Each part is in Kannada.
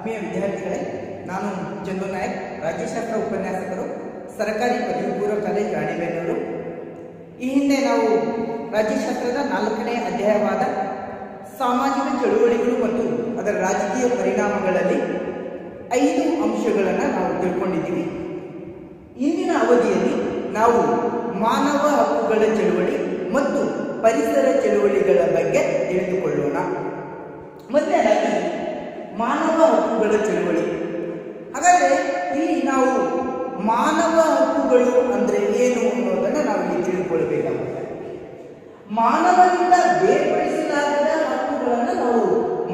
ಆತ್ಮೀಯ ವಿದ್ಯಾರ್ಥಿಗಳೇ, ನಾನು ಚಂದು ನಾಯಕ್, ರಾಜ್ಯಶಾಸ್ತ್ರ ಉಪನ್ಯಾಸಕರು, ಸರ್ಕಾರಿ ಪದವಿ ಪೂರ್ವ ಕಾಲೇಜು ರಾಣಿಬೆನ್ನೂರು. ಈ ಹಿಂದೆ ನಾವು ರಾಜ್ಯಶಾಸ್ತ್ರದ 4ನೇ ಅಧ್ಯಾಯವಾದ ಸಾಮಾಜಿಕ ಚಳುವಳಿಗಳು ಮತ್ತು ಅದರ ರಾಜಕೀಯ ಪರಿಣಾಮಗಳಲ್ಲಿ 5 ಅಂಶಗಳನ್ನು ನಾವು ತಿಳ್ಕೊಂಡಿದ್ದೀವಿ. ಇಂದಿನ ಅವಧಿಯಲ್ಲಿ ನಾವು ಮಾನವ ಹಕ್ಕುಗಳ ಚಳುವಳಿ ಮತ್ತು ಪರಿಸರ ಚಳುವಳಿಗಳ ಬಗ್ಗೆ ತಿಳಿದುಕೊಳ್ಳೋಣ. ಮೊದಲನೇದಾಗಿ ಮಾನವ ಹಕ್ಕುಗಳ ಚಳುವಳಿ. ಹಾಗಾದರೆ ಇಲ್ಲಿ ನಾವು ಮಾನವ ಹಕ್ಕುಗಳು ಅಂದ್ರೆ ಏನು ಅನ್ನೋದನ್ನು ನಾವು ಇಲ್ಲಿ ತಿಳಿದುಕೊಳ್ಳಬೇಕಾಗುತ್ತೆ. ಮಾನವನಿಂದ ಬೇರ್ಪಡಿಸಲಾದ ಹಕ್ಕುಗಳನ್ನು ನಾವು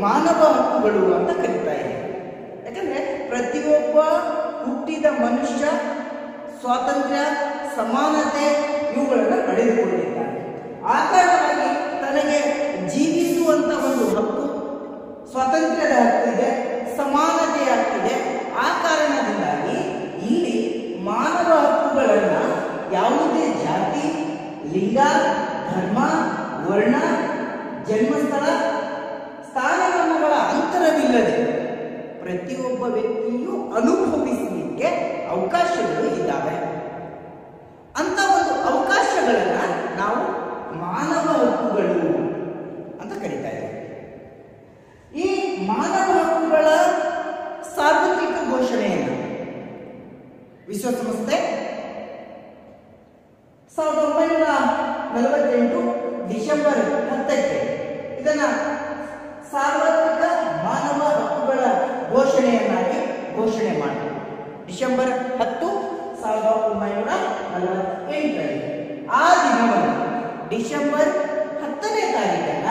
ಮಾನವ ಹಕ್ಕುಗಳು ಅಂತ ಕರೀತಾ ಇದ್ದೇವೆ. ಯಾಕಂದ್ರೆ ಪ್ರತಿಯೊಬ್ಬ ಹುಟ್ಟಿದ ಮನುಷ್ಯ ಸ್ವಾತಂತ್ರ್ಯ, ಸಮಾನತೆ ಇವುಗಳನ್ನು ಪಡೆದುಕೊಂಡಿದ್ದಾನೆ. ಆ ಕಾರಣವಾಗಿ ತನಗೆ ಜೀವಿಸುವಂತ ಒಂದು ಹಕ್ಕು, ಸ್ವಾತಂತ್ರ್ಯದ ಹಕ್ಕಿದೆ, ಸಮಾನತೆಯ ಹಕ್ಕಿದೆ. ಆ ಕಾರಣದಿಂದಾಗಿ ಇಲ್ಲಿ ಮಾನವ ಹಕ್ಕುಗಳನ್ನ ಯಾವುದೇ ಜಾತಿ, ಲಿಂಗ, ಧರ್ಮ, ವರ್ಣ, ಜನ್ಮಸ್ಥಳ, ಸ್ಥಾನಮಾನಗಳ ಅಂತರವಿಲ್ಲದೆ ಪ್ರತಿಯೊಬ್ಬ ವ್ಯಕ್ತಿಯು ಅನುಭವಿಸಲಿಕ್ಕೆ ಅವಕಾಶಗಳು ಇದ್ದಾವೆ. ಅಂತ ಒಂದು ಅವಕಾಶಗಳನ್ನ ನಾವು ಮಾನವ ಹಕ್ಕುಗಳು ಅಂತ ಕರೀತಾ ಇದ್ದೇವೆ. ಈ ಮಾನವ ಹಕ್ಕುಗಳ ಸಾರ್ವತ್ರಿಕ ಘೋಷಣೆಯನ್ನು ವಿಶ್ವಸಂಸ್ಥೆ 1948 ಡಿಸೆಂಬರ್ 10ಕ್ಕೆ ಇದನ್ನ ಸಾರ್ವತ್ರಿಕ ಮಾನವ ಹಕ್ಕುಗಳ ಘೋಷಣೆಯನ್ನಾಗಿ ಘೋಷಣೆ ಮಾಡಿದರು. ಡಿಸೆಂಬರ್ 10, 1948. ಆ ದಿನವನ್ನು ಡಿಸೆಂಬರ್ 10ನೇ ತಾರೀಕನ್ನ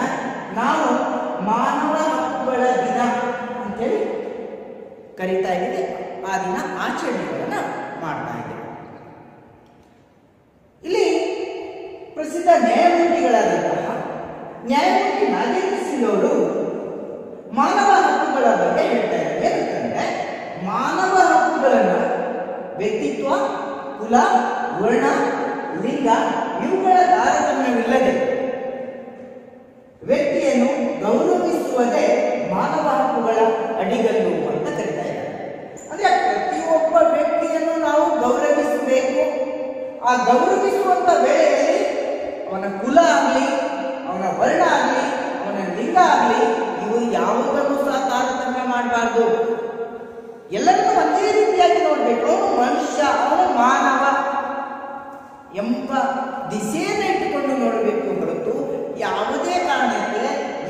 ನಾವು ಮಾನವ ಹಕ್ಕುಗಳ ದಿನ ಅಂತೇಳಿ ಕರೀತಾ ಇದ್ದೀವಿ. ಆ ದಿನ ಆಚರಣೆಗಳನ್ನ ಮಾಡ್ತಾ ಇದ್ದೇವೆ. ಇಲ್ಲಿ ಪ್ರಸಿದ್ಧ ನ್ಯಾಯಮೂರ್ತಿಗಳಾದಂತಹ ನ್ಯಾಯಮೂರ್ತಿ ನಾಗೇಂದ್ರ ಸಿಂಗ್ ಅವರು ಮಾನವ ಹಕ್ಕುಗಳ ಬಗ್ಗೆ ಹೇಳ್ತಾ ಇದ್ದಾರೆ. ಏನಂತಂದ್ರೆ ಮಾನವ ಹಕ್ಕುಗಳನ್ನ ವ್ಯಕ್ತಿತ್ವ, ಕುಲ, ವರ್ಣ, ಲಿಂಗ ಇವುಗಳ ತಾರತಮ್ಯವಿಲ್ಲದೆ ವ್ಯಕ್ತಿಯನ್ನು ಗೌರವಿಸುವುದೇ ಮಾನವ ಹಕ್ಕುಗಳ ಅಡಿಗಲ್ಲು ಅಂತ ಕರೀತಾ ಇದ್ದಾರೆ. ಅಂದ್ರೆ ಪ್ರತಿಯೊಬ್ಬ ವ್ಯಕ್ತಿಯನ್ನು ನಾವು ಗೌರವಿಸಬೇಕು. ಆ ಗೌರವಿಸುವಂತ ವೇಳೆಯಲ್ಲಿ ಅವನ ಕುಲ ಆಗಲಿ, ಅವನ ವರ್ಣ ಆಗಲಿ, ಅವನ ಲಿಂಗ ಆಗಲಿ, ಇವು ಯಾವುದನ್ನು ಸಹ ತಾರತಮ್ಯ ಮಾಡಬಾರ್ದು. ಎಲ್ಲರಿಗೂ ಒಂದೇ ರೀತಿಯಾಗಿ ನೋಡ್ಬೇಕು. ಅವನು ಮನುಷ್ಯ, ಅವನು ಮಾನವ ಎಂಬ ದಿಸೆಯನ್ನು ಇಟ್ಟುಕೊಂಡು ನೋಡಬೇಕು ಹೊರತು ಯಾವುದೇ ಕಾರಣಕ್ಕೆ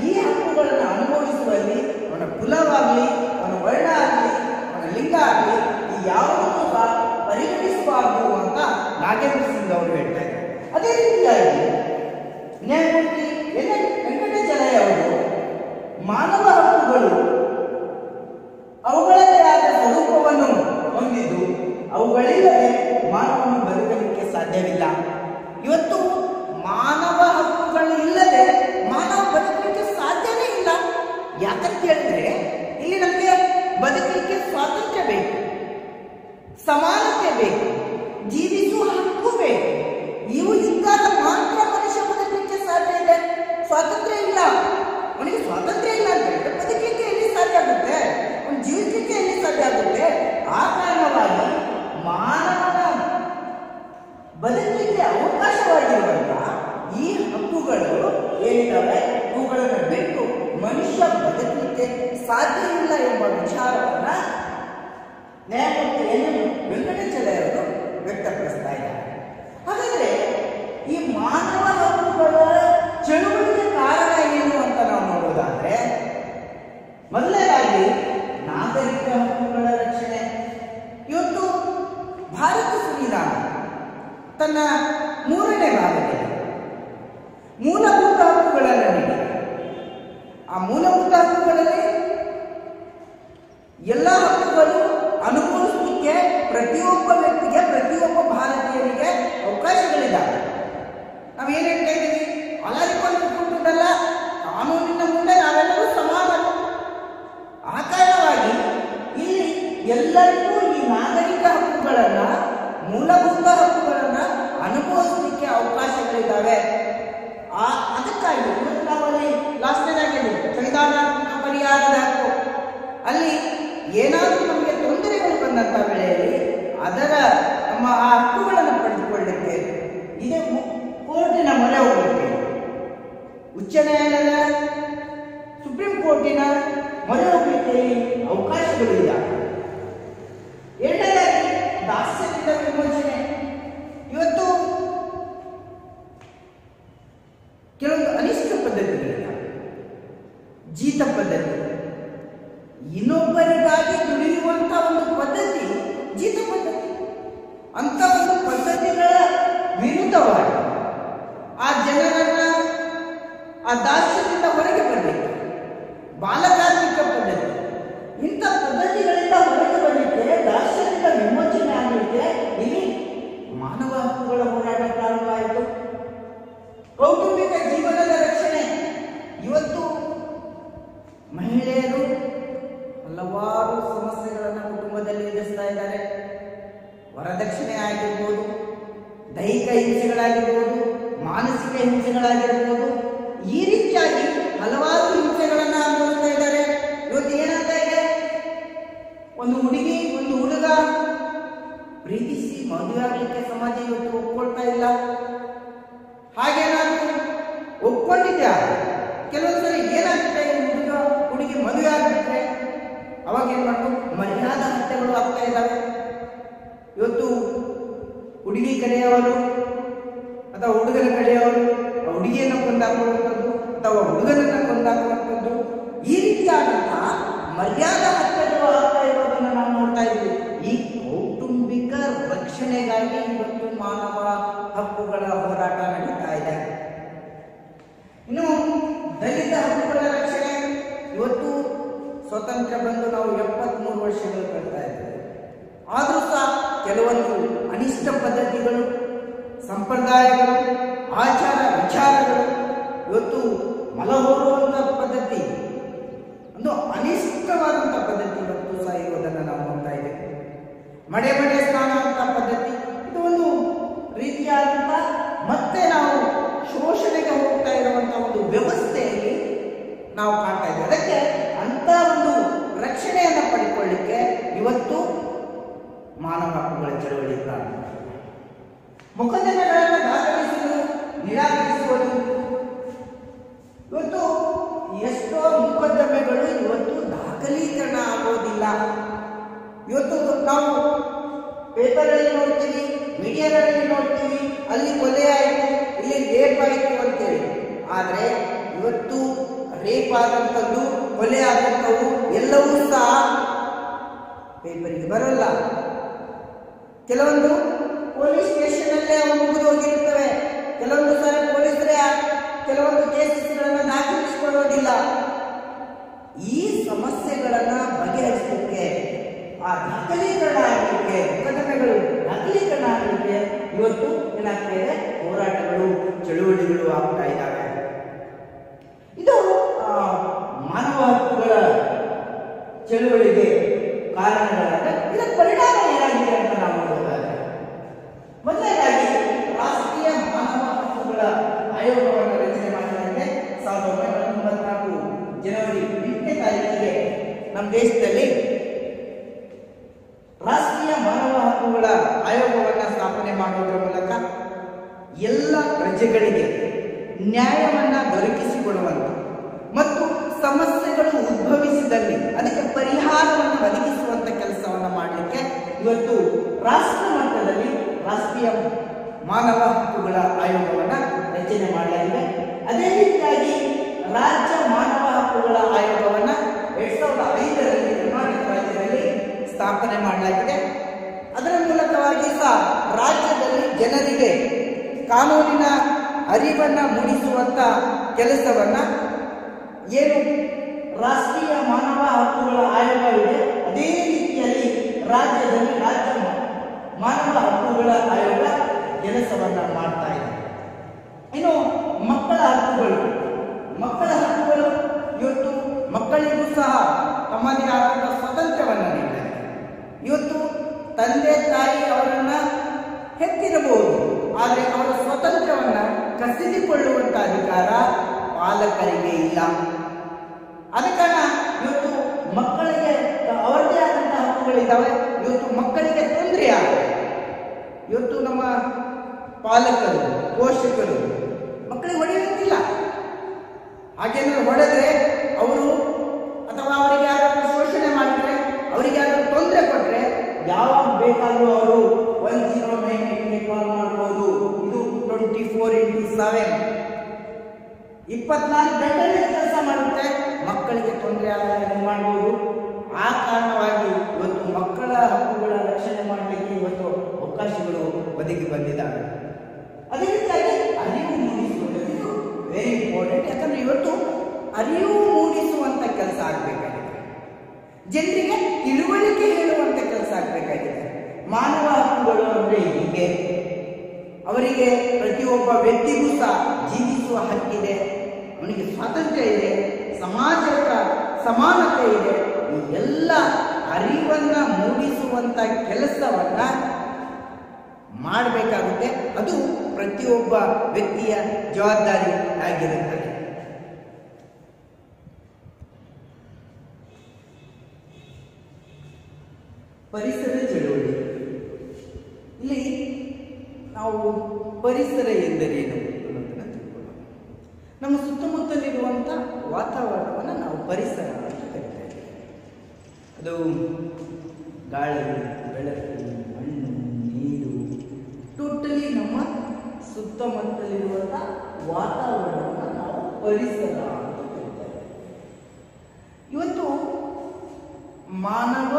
ಈ ಹಕ್ಕುಗಳನ್ನು ಅನುಭವಿಸುವಲ್ಲಿ ಅವನ ಕುಲವಾಗಲಿ, ಅವನ ವರ್ಣ ಆಗಲಿ, ಅವನ ಲಿಂಗ ಆಗಲಿ ಈ ಯಾವುದನ್ನು ಸಹ ಪರಿಗಣಿಸಬಾರದು ಅಂತ ನಾಗೇಂದ್ರ ಸಿಂಗ್ ಅವರು ಹೇಳ್ತಾರೆ. ಅದೇ ರೀತಿಯಾಗಿ ನ್ಯಾಯಮೂರ್ತಿ ವೆಂಕಟೇಶಯ್ಯ ಅವರು ಮಾನವ ಹಕ್ಕುಗಳು ಅವುಗಳದೇ ಆದ ಸ್ವರೂಪವನ್ನು ಹೊಂದಿದ್ದು ಅವುಗಳಿಲ್ಲದೆ ಮಾನವನು ಬದುಕಲಿಕ್ಕೆ ಸಾಧ್ಯವಿಲ್ಲ. ಇವತ್ತು ಮಾನವ ಹಕ್ಕುಗಳು ಇಲ್ಲದೆ ಮಾನವ ಬದುಕಲಿಕ್ಕೆ ಸಾಧ್ಯನೇ ಇಲ್ಲ. ಯಾಕಂತ ಹೇಳಿದ್ರೆ ಇಲ್ಲಿ ನಮಗೆ ಬದುಕಲಿಕ್ಕೆ ಸ್ವಾತಂತ್ರ್ಯ ಬೇಕು, ಸಮಾನತೆ ಬೇಕು, ಜೀವಿಸುವ ಹಕ್ಕು ಬೇಕು. ಇವು ಇದ್ದಾಗ ಮಾತ್ರ ಮನುಷ್ಯ ಬದುಕಲಿಕ್ಕೆ ಸಾಧ್ಯ ಇದೆ. ಸ್ವಾತಂತ್ರ್ಯ ಇಲ್ಲ, ಅವನಿಗೆ ಸ್ವಾತಂತ್ರ್ಯ ಇಲ್ಲ ಅಂತ ಹೇಳಿದ್ರೆ ಬದುಕಲಿಕ್ಕೆ ಎಲ್ಲಿ ಸಾಧ್ಯ ಆಗುತ್ತೆ? ಅವನು ಜೀವಿಸಲಿಕ್ಕೆ ಎಲ್ಲಿ ಸಾಧ್ಯ ಆಗುತ್ತೆ? ಆ ಕಾರಣವಾಗಿ ಮಾನವನ ಬದುಕಲಿಕ್ಕೆ ಅವಕಾಶವಾಗಿರುವಂತಹ ಈ ಹಕ್ಕುಗಳು ಏನಿದ್ದಾವೆ ಇವುಗಳನ್ನು ಬಿಟ್ಟು ಮನುಷ್ಯ ಬದುಕಲಿಕ್ಕೆ ಸಾಧ್ಯ ಇಲ್ಲ ಎಂಬ ವಿಚಾರವನ್ನ ನ್ಯಾಯಮೂರ್ತಿ ವೆಂಕಟೇಶಯ್ಯ ಅವರು ವ್ಯಕ್ತಪಡಿಸ್ತಾ ಇದ್ದಾರೆ. ಹಾಗಾದ್ರೆ ಈ ಮಾನವ ಹಕ್ಕುಗಳ ಚಳುವಳಿಗೆ ಕಾರಣ ಏನು ಅಂತ ನಾವು ನೋಡೋದಾದ್ರೆ, ಮೊದಲನೇದಾಗಿ ನಾಗರಿಕ ಹಕ್ಕುಗಳ ರಕ್ಷಣೆ. ಇವತ್ತು ಭಾರತ ಸಂವಿಧಾನ ತನ್ನ 3ನೇ ಭಾಗದಲ್ಲಿ ಮೂಲಭೂತ ಹಕ್ಕುಗಳನ್ನು ನೀಡಿದೆ. ಆ ಮೂಲಭೂತ ಹಕ್ಕುಗಳಲ್ಲಿ ಎಲ್ಲ ಹಕ್ಕುಗಳು ಅನುಭವಿಸಲಿಕ್ಕೆ ಪ್ರತಿಯೊಬ್ಬ ವ್ಯಕ್ತಿಗೆ, ಪ್ರತಿಯೊಬ್ಬ ಭಾರತೀಯನಿಗೆ ಅವಕಾಶಗಳಿದ್ದಾವೆ. ನಾವೇನು ಹೇಳ್ತಾ ಇದ್ದೀವಿ? ಅಲಾರಿಕೊಂಡಲ್ಲ, ಕಾನೂನಿನ ಮುಂದೆ ನಾವೆಲ್ಲರೂ ಸಮಾನರು. ಆ ಕಾರಣವಾಗಿ ಇಲ್ಲಿ ಎಲ್ಲರಿಗೂ ಈ ನಾಗರಿಕ ಹಕ್ಕುಗಳನ್ನ, ಮೂಲಭೂತ ಹಕ್ಕುಗಳನ್ನ ಅನುಭವಿಸಲಿಕ್ಕೆ ಅವಕಾಶಗಳಿದ್ದಾವೆ. ಅದಕ್ಕಾಗಿ ನಾವಲ್ಲಿ ಲಾಸ್ಟ್ನೇದಾಗಿ ಸಂವಿಧಾನಾತ್ಮಕ ಪರಿಹಾರದ ಹಕ್ಕು, ಅಲ್ಲಿ ಇದೇ ಕೋರ್ಟಿನ ಮೊರೆ ಹೋಗಲಿಕ್ಕೆ, ಉಚ್ಚ ನ್ಯಾಯಾಲಯದ ಸುಪ್ರೀಂ ಕೋರ್ಟಿನ ಮೊರೆ ಹೋಗಲಿಕ್ಕೆ ಅವಕಾಶಗಳು ಇಲ್ಲ. ಎರಡನೇದಾಗಿ ದಾಸ್ಯದಿಂದ ವಿಮೋಚನೆ. ಇವತ್ತು ಕೆಲವೊಂದು ಅನಿಷ್ಟ ಪದ್ಧತಿಗಳಿವೆ. ಜೀತ ಪದ್ಧತಿ, ಇನ್ನೊಬ್ಬರಿಗಾಗಿ ದುಡಿಯುವಂತಹ ಒಂದು ಪದ್ಧತಿ ಜೀತ ಪದ್ಧತಿ. ಅಂತ ಒಂದು ಪದ್ಧತಿಗಳ ವಿರುದ್ಧವಾಗಿ ಆ ಜನರನ್ನ ಆ ದಾಸ್ಯದಿಂದ ಹೊರಗೆ ಬರಲಿಕ್ಕೆ, ಬಾಲಕಾರ್ಮಿಕ ಪದ್ಧತಿ, ಇಂಥ ಪದ್ಧತಿಗಳಿಂದ ಹೊರಗೆ ಬರಲಿಕ್ಕೆ, ದಾಸ್ಯದಿಂದ ವಿಮೋಚನೆ ಆಗಲಿಕ್ಕೆ ಇಲ್ಲಿ ಮಾನವ ಹಕ್ಕುಗಳ ಹೋರಾಟ ಪ್ರಾರಂಭವಾಯಿತು. ಕೌಟುಂಬಿಕ ಜೀವನದ ರಕ್ಷಣೆ. ಇವತ್ತು ಮಹಿಳೆಯರು ಹಲವಾರು ಸಮಸ್ಯೆಗಳನ್ನು ಕುಟುಂಬದಲ್ಲಿ ಎದುರಿಸ್ತಾ ಇದ್ದಾರೆ. ವರದಕ್ಷಿಣೆ ಆಗಿರ್ಬೋದು, ದೈಹಿಕ ಹಿಂಸೆಗಳಾಗಿರ್ಬೋದು, ಮಾನಸಿಕ ಹಿಂಸೆಗಳಾಗಿರ್ಬೋದು, ಈ ರೀತಿಯಾಗಿ ಹಲವಾರು ಹಿಂಸೆಗಳನ್ನ ಅನುಭವಿಸ್ತಾ ಇದ್ದಾರೆ. ಇವತ್ತು ಏನಂತ ಇದೆ, ಒಂದು ಹುಡುಗಿ ಒಂದು ಹುಡುಗ ಪ್ರೀತಿಸಿ ಮದುವೆ ಆಗಲಿಕ್ಕೆ ಸಮಾಜ ಇವತ್ತು ಒಪ್ಕೊಳ್ತಾ ಇಲ್ಲ. ಹಾಗೇನಾದ್ರು ಒಪ್ಕೊಂಡಿದ್ಯಾ, ಕೆಲವೊಂದ್ಸರಿ ಏನಾಗುತ್ತೆ, ಹುಡುಗ ಹುಡುಗಿ ಮದುವೆ ಆಗ್ಬಿಟ್ರೆ ಅವಾಗ ಏನ್ ಮಾಡ್ತು, ಮರ್ಯಾದಾ ಹತ್ಯೆಗಳು ಆಗ್ತಾ ಇದ್ದಾವೆ. ಇವತ್ತು ಹುಡುಗಿ ಕಡೆಯವರು ಅಥವಾ ಹುಡುಗನ ಕಡೆಯವರು ಹುಡುಗಿಯನ್ನು ಕೊಂದಾಕುವಂಥದ್ದು ಅಥವಾ ಹುಡುಗನನ್ನ ಕೊಂದಾಕುವಂಥದ್ದು, ಈ ರೀತಿಯಾದಂತಹ ಮರ್ಯಾದಾ ಹತ್ಯೆಗಳು ಆಗ್ತಾ ಇರೋದನ್ನು ನಾವು ನೋಡ್ತಾ ಇದ್ದೀವಿ. ಈ ಕೌಟುಂಬಿಕ ರಕ್ಷಣೆಗಾಗಿ ಇವತ್ತು ಮಾನವ ಹಕ್ಕುಗಳ ಹೋರಾಟ ನಡೀತಾ ಇದೆ. ಇನ್ನು ದಲಿತ ಹಕ್ಕುಗಳ ರಕ್ಷಣೆ. ಇವತ್ತು ಸ್ವತಂತ್ರ ಬಂದು ನಾವು 73 ವರ್ಷಗಳು ಕಳ್ತಾ ಇದ್ದೇವೆ. ಆದರೂ ಸಹ ಕೆಲವೊಂದು ಅನಿಷ್ಟ ಪದ್ಧತಿಗಳು, ಸಂಪ್ರದಾಯಗಳು, ಆಚಾರ ವಿಚಾರಗಳು, ಇವತ್ತು ಮಲ ಹೋಗುವಂತಹ ಪದ್ಧತಿ, ಒಂದು ಅನಿಷ್ಟವಾದಂಥ ಪದ್ಧತಿ ಇವತ್ತು ಸಹ ಇರುವುದನ್ನು ನಾವು ನೋಡ್ತಾ ಇದ್ದೇವೆ. ಮಡೆ ಮಡೆ ಸ್ನಾನ ಅಂತ ಪದ್ಧತಿ, ಇದು ಒಂದು ರೀತಿಯಾದಂಥ ಮತ್ತೆ ನಾವು ಶೋಷಣೆಗೆ ಹೋಗ್ತಾ ಇರುವಂತಹ ಒಂದು ವ್ಯವಸ್ಥೆಯಲ್ಲಿ ನಾವು ಕಾಣ್ತಾ ಇದ್ದೇವೆ. ಅದಕ್ಕೆ ಅಂತ ಒಂದು ರಕ್ಷಣೆಯನ್ನು ಪಡೆದುಕೊಳ್ಳಿಕ್ಕೆ ಇವತ್ತು ಮಾನವ ಹಕ್ಕುಗಳ ಚಳವಳಿ ಪ್ರಾರಂಭ. ಮೊಕದ್ದಮೆಗಳನ್ನು ದಾಖಲಿಸಲು ನಿರಾಕರಿಸುವುದು. ಇವತ್ತು ಎಷ್ಟೋ ಮೊಕದ್ದಮೆಗಳು ಇವತ್ತು ದಾಖಲೀಕರಣ ಆಗೋದಿಲ್ಲ. ಇವತ್ತು ನಾವು ಪೇಪರಲ್ಲಿ ನೋಡ್ತೀವಿ, ಮೀಡಿಯಾಗಳಲ್ಲಿ ನೋಡ್ತೀವಿ, ಅಲ್ಲಿ ಕೊಲೆ ಆಯಿತು, ಇಲ್ಲಿ ರೇಪ್ ಆಯಿತು ಅಂತೇಳಿ. ಆದರೆ ಇವತ್ತು ರೇಪ್ ಆದಂಥದ್ದು, ಕೊಲೆ ಆದಂಥವು ಎಲ್ಲವೂ ಸಹ ಪೇಪರಿಗೆ ಬರೋಲ್ಲ. ಕೆಲವೊಂದು ಪೊಲೀಸ್ ಸ್ಟೇಷನ್ ಅಲ್ಲೇ ಮುಗಿದು ಹೋಗಿರ್ತವೆ. ಕೆಲವೊಂದು ಸಲ ಪೊಲೀಸರೇ ಕೆಲವೊಂದು ಕೇಸಸ್ಗಳನ್ನು ದಾಖಲಿಸಿಕೊಳ್ಳೋದಿಲ್ಲ. ಈ ಸಮಸ್ಯೆಗಳನ್ನ ಬಗೆಹರಿಸಲಿಕ್ಕೆ, ಆ ದಾಖಲೀಕರಣ ಆಗಲಿಕ್ಕೆ, ಮೊಕದ್ದಮೆಗಳು ದಾಖಲೀಕರಣ ಆಗಲಿಕ್ಕೆ ಇವತ್ತು ಏನಾಗ್ತಾ ಇದೆ, ಹೋರಾಟಗಳು, ಚಳುವಳಿಗಳು ಆಗ್ತಾ ಇದ್ದಾವೆ. ಇದು ಮಾನವ ಹಕ್ಕುಗಳ ಚಳುವಳಿಗೆ ಕಾರಣಗಳಾದ ಇದರ ಪರಿಣಾಮ ಏನಾಗಿದೆ ಅಂತ ನಾವು ನೋಡೋದಾದ್ರೆ, ಮೊದಲನೇದಾಗಿ ರಾಷ್ಟ್ರೀಯ ಮಾನವ ಹಕ್ಕುಗಳ ಆಯೋಗವನ್ನು ರಚನೆ ಮಾಡಲಾಗಿದೆ. 1994 ಜನವರಿ 8ನೇ ತಾರೀಕಿಗೆ ನಮ್ಮ ದೇಶದಲ್ಲಿ ರಾಷ್ಟ್ರೀಯ ಮಾನವ ಹಕ್ಕುಗಳ ಆಯೋಗವನ್ನು ಸ್ಥಾಪನೆ ಮಾಡುವುದರ ಮೂಲಕ ಎಲ್ಲ ಪ್ರಜೆಗಳಿಗೆ ನ್ಯಾಯವನ್ನ ದೊರಕಿಸಿಕೊಡುವಂತ ಮತ್ತು ಸಮಸ್ಯೆಗಳು ಉದ್ಭವಿಸಿದಲ್ಲಿ ಅದಕ್ಕೆ ಪರಿಹಾರವನ್ನು ಒದಗಿಸುವಂತ ಕೆಲಸವನ್ನು ಮಾಡಲಿಕ್ಕೆ ಇವತ್ತು ರಾಷ್ಟ್ರ ಮಟ್ಟದಲ್ಲಿ ರಾಷ್ಟ್ರೀಯ ಮಾನವ ಹಕ್ಕುಗಳ ಆಯೋಗವನ್ನ ರಚನೆ ಮಾಡಲಾಗಿದೆ. ಅದೇ ರೀತಿಯಾಗಿ ರಾಜ್ಯ ಮಾನವ ಹಕ್ಕುಗಳ ಆಯೋಗವನ್ನ 2005ರಲ್ಲಿ ಕರ್ನಾಟಕ ರಾಜ್ಯದಲ್ಲಿ ಸ್ಥಾಪನೆ ಮಾಡಲಾಗಿದೆ. ಅದರ ಮೂಲಕವಾಗಿ ಸಹ ರಾಜ್ಯದಲ್ಲಿ ಜನರಿಗೆ ಕಾನೂನಿನ ಅರಿವನ್ನ ಮೂಡಿಸುವಂತ ಕೆಲಸವನ್ನ ಏನು ರಾಷ್ಟ್ರೀಯ ಮಾನವ ಹಕ್ಕುಗಳ ಆಯೋಗವಿದೆ, ಅದೇ ರೀತಿಯಲ್ಲಿ ರಾಜ್ಯದಲ್ಲಿ ರಾಜ್ಯ ಮಾನವ ಹಕ್ಕುಗಳ ಆಯೋಗ ಕೆಲಸವನ್ನ ಮಾಡ್ತಾ ಇದೆ. ಇನ್ನು ಮಕ್ಕಳ ಹಕ್ಕುಗಳು ಇವತ್ತು ಮಕ್ಕಳಿಗೂ ಸಹ ತಮ್ಮದೇ ಆದಂತಹ ಸ್ವಾತಂತ್ರ್ಯವನ್ನ ನೀಡಿದ್ದಾರೆ. ಇವತ್ತು ತಂದೆ ತಾಯಿ ಅವರನ್ನ ಹೆತ್ತಿರಬಹುದು, ಆದರೆ ಅವರ ಸ್ವಾತಂತ್ರ್ಯವನ್ನ ಕಸಿದುಕೊಳ್ಳುವಂತ ಅಧಿಕಾರ ಪಾಲಕರಿಗೆ ಇಲ್ಲ. ಆದ ಕಾರಣ ಇವತ್ತು ಮಕ್ಕಳಿಗೆ ಅವರದೇ ಆದಂತಹ ಹಕ್ಕುಗಳಿದ್ದಾವೆ. ಇವತ್ತು ಮಕ್ಕಳಿಗೆ ತೊಂದರೆ ಆಗುತ್ತೆ. ಇವತ್ತು ನಮ್ಮ ಪಾಲಕರು, ಪೋಷಕರು ಮಕ್ಕಳಿಗೆ ಹೊಡೆಯುತ್ತಿಲ್ಲ. ಹಾಗೇನಾದ್ರು ಹೊಡೆದ್ರೆ ಅವರು ಅಥವಾ ಅವರಿಗೆ ಯಾರಾದ್ರೂ ಶೋಷಣೆ ಮಾಡಿದ್ರೆ, ಅವರಿಗೆ ಯಾರಾದ್ರೂ ತೊಂದರೆ ಕೊಟ್ರೆ ಯಾವಾಗ ಬೇಕಾದ್ರೂ ಅವರು 109 ಕಾಲ್ ಮಾಡಬಹುದು. ಇದು 24x7 24 ಗಂಟೆ ಕೆಲಸ ಮಾಡುತ್ತೆ. ಮಕ್ಕಳಿಗೆ ತೊಂದರೆ ಆದಾಗ ಮಾಡಬಹುದು. ಆ ಕಾರಣವಾಗಿ ಇವತ್ತು ಮಕ್ಕಳ ಹಕ್ಕುಗಳ ರಕ್ಷಣೆ ಮಾಡಲಿಕ್ಕೆ ಇವತ್ತು ಅವಕಾಶಗಳು ಒದಗಿ ಬಂದಿದ್ದಾವೆ. ಅದೇ ರೀತಿಯಾಗಿ ಅರಿವು ಮೂಡಿಸುವುದು ಇದು ವೆರಿ ಇಂಪಾರ್ಟೆಂಟ್. ಯಾಕಂದ್ರೆ ಇವತ್ತು ಅರಿವು ಮೂಡಿಸುವಂತ ಕೆಲಸ ಆಗಬೇಕಾಗಿದೆ, ಜನರಿಗೆ ತಿಳುವಳಿಕೆ ಹೇಳುವಂತ ಕೆಲಸ ಆಗಬೇಕಾಗಿದೆ. ಮಾನವ ಹಕ್ಕುಗಳು ಅಂದ್ರೆ ಹೀಗೆ, ಅವರಿಗೆ ಪ್ರತಿಯೊಬ್ಬ ವ್ಯಕ್ತಿಗೂ ಸಹ ಜೀವಿಸುವ ಹಕ್ಕಿದೆ, ಅವನಿಗೆ ಸ್ವಾತಂತ್ರ್ಯ ಇದೆ, ಸಮಾಜದ ಸಮಾನತೆ ಇದೆ. ಈ ಎಲ್ಲ ಅರಿವನ್ನ ಮೂಡಿಸುವಂತ ಕೆಲಸವನ್ನ ಮಾಡಬೇಕಾಗುತ್ತೆ. ಅದು ಪ್ರತಿಯೊಬ್ಬ ವ್ಯಕ್ತಿಯ ಜವಾಬ್ದಾರಿ ಆಗಿರುತ್ತದೆ. ಪರಿಸರ ಚಳುವಳಿ. ಇಲ್ಲಿ ನಾವು ಪರಿಸರ ಎಂದರೇನು ಅನ್ನೋದನ್ನ ತಿಳ್ಕೊಳ್ಳೋಣ. ನಮ್ಮ ಸುತ್ತಮುತ್ತಲಿರುವಂಥ ವಾತಾವರಣವನ್ನು ನಾವು ಪರಿಸರ ಅಂತ ಕರಿತೇವೆ. ಅದು ಗಾಳಿ, ಬೆಳಕು, ಮಣ್ಣು, ನೀರು, ಟೋಟಲಿ ನಮ್ಮ ಸುತ್ತಮುತ್ತಲಿರುವಂಥ ವಾತಾವರಣವನ್ನು ನಾವು ಪರಿಸರ ಅಂತ ಕರಿತೇವೆ. ಇವತ್ತು ಮಾನವ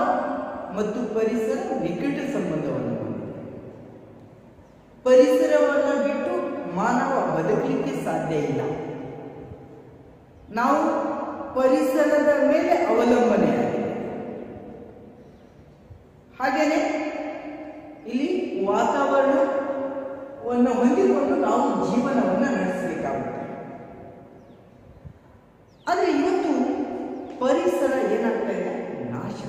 ಮತ್ತು ಪರಿಸರ ನಿಕಟ ಸಂಬಂಧವನ್ನು ಹೊಂದಿದೆ. ಪರಿಸರವನ್ನು ಬಿಟ್ಟು ಮಾನವ ಬದುಕಲಿಕ್ಕೆ ಸಾಧ್ಯ ಇಲ್ಲ. ನಾವು ಪರಿಸರದ ಮೇಲೆ ಅವಲಂಬನೆಯಾಗಿದೆ. ಹಾಗೇನೆ ಇಲ್ಲಿ ವಾತಾವರಣವನ್ನು ಹೊಂದಿಕೊಂಡು ನಾವು ಜೀವನವನ್ನು ನಡೆಸಬೇಕಾಗುತ್ತೆ. ಆದರೆ ಇವತ್ತು ಪರಿಸರ ಏನಾಗ್ತಾ ಇದೆ? ನಾಶ.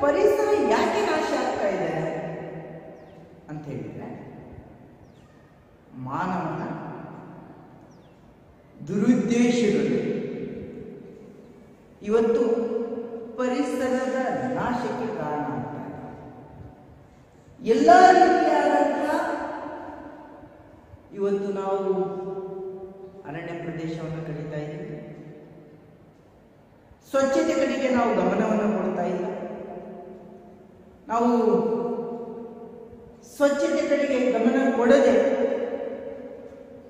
ಪರಿಸರ ಯಾಕೆ ನಾಶ ಆಗ್ತಾ ಇದೆ ಅಂತ ಹೇಳಿದ್ರೆ, ಮಾನವನ ದುರುದ್ದೇಶಗಳು ಇವತ್ತು ಪರಿಸರದ ನಾಶಕ್ಕೆ ಕಾರಣ ಆಗ್ತಾರೆ. ಎಲ್ಲ ರೀತಿಯಾದಂತಹ ಇವತ್ತು ನಾವು ಅರಣ್ಯ ಪ್ರದೇಶವನ್ನು ಕಡಿತಾ ಇದ್ದೀವಿ, ಸ್ವಚ್ಛತೆ ಕಡೆಗೆ ನಾವು ಗಮನವನ್ನು ಕೊಡ್ತಾ ಇಲ್ಲ. ನಾವು ಸ್ವಚ್ಛತೆ ಕಡೆಗೆ ಗಮನ ಕೊಡದೆ,